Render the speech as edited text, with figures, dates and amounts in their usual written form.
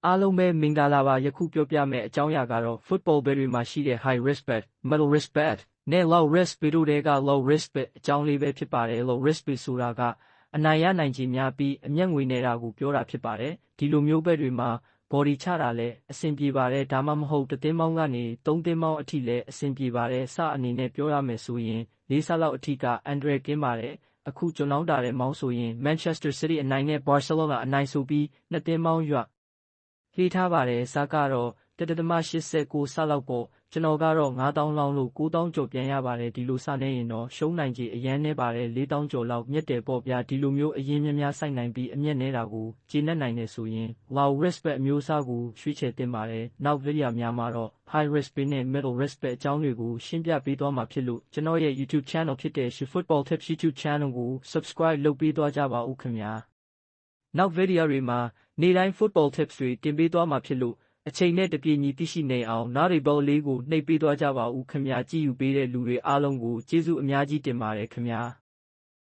အားလုံးပဲမင်္ဂလာပါယခုပြောပြမယ့်အကြောင်းအရာကတော့ football bet တွေမှာရှိတဲ့ high risk bet, middle risk bet နဲ့ low risk bet တို့ထဲက low risk bet အကြောင်းလေးပဲဖြစ်ပါတယ် low risk bet ဆိုတာကအနိုင်ရနိုင်ခြေများပြီးအမျက်ငွေနေတာကိုပြောတာဖြစ်ပါတယ်ဒီလိုမျိုး bet တွေမှာ body ချတာလည်းအဆင်ပြေပါတယ်ဒါမှမဟုတ်တစ်သင်းပေါင်းကနေ3သင်းပေါင်းအထိလည်းအဆင်ပြေပါတယ်စအနေနဲ့ပြောရမယ်ဆိုရင်4ဆလောက်အထိကအန်ဒရယ်ကင်းပါတယ်အခုကျွန်တော်တာတဲ့မောင်းဆိုရင် Manchester City အနိုင်နဲ့ Barcelona အနိုင်ဆိုပြီးနှစ်သင်းပေါင်းရွလှေးထားပါတယ်ဇာကတော့1.89ဆလောက်ပေါ့ကျွန်တော်ကတော့9000လောင်းလို့9000ကျော်ပြန်ရပါတယ်ဒီလိုစနေရင်တော့ရှုံးနိုင်ခြေအရန်နေပါတယ်4000ကျော်လောက်မြက်တယ်ပေါ့ဗျာဒီလိုမျိုးအရင်များစိုက်နိုင်ပြီးအမျက်နေတာကိုကျေနပ်နိုင်တယ်ဆိုရင် low risk bet အမျိုးအစားကိုရွှေ့ချယ်တင်ပါတယ်နောက်ဗီဒီယိုများမှာတော့ high risk bet နဲ့ middle risk bet အကြောင်းတွေကိုရှင်းပြပေးသွားမှာဖြစ်လို့ကျွန်တော်ရဲ့ YouTube channel ဖြစ်တဲ့ Football Tips YouTube channel ကို subscribe လုပ်ပေးသွားကြပါဦးခင်ဗျာနောက်ဗီဒီယိုတွေမှာနေ့တိုင်း football tips တွေတင်ပေးသွားမှာဖြစ်လို့အချိန်နဲ့တပြေးညီသိရှိနေအောင်နားရီဘောလေးကိုနှိပ်ပေးသွားကြပါဦးခင်ဗျာကြည့်ယူပေးတဲ့လူတွေအားလုံးကိုကျေးဇူးအများကြီးတင်ပါတယ်ခင်ဗျာ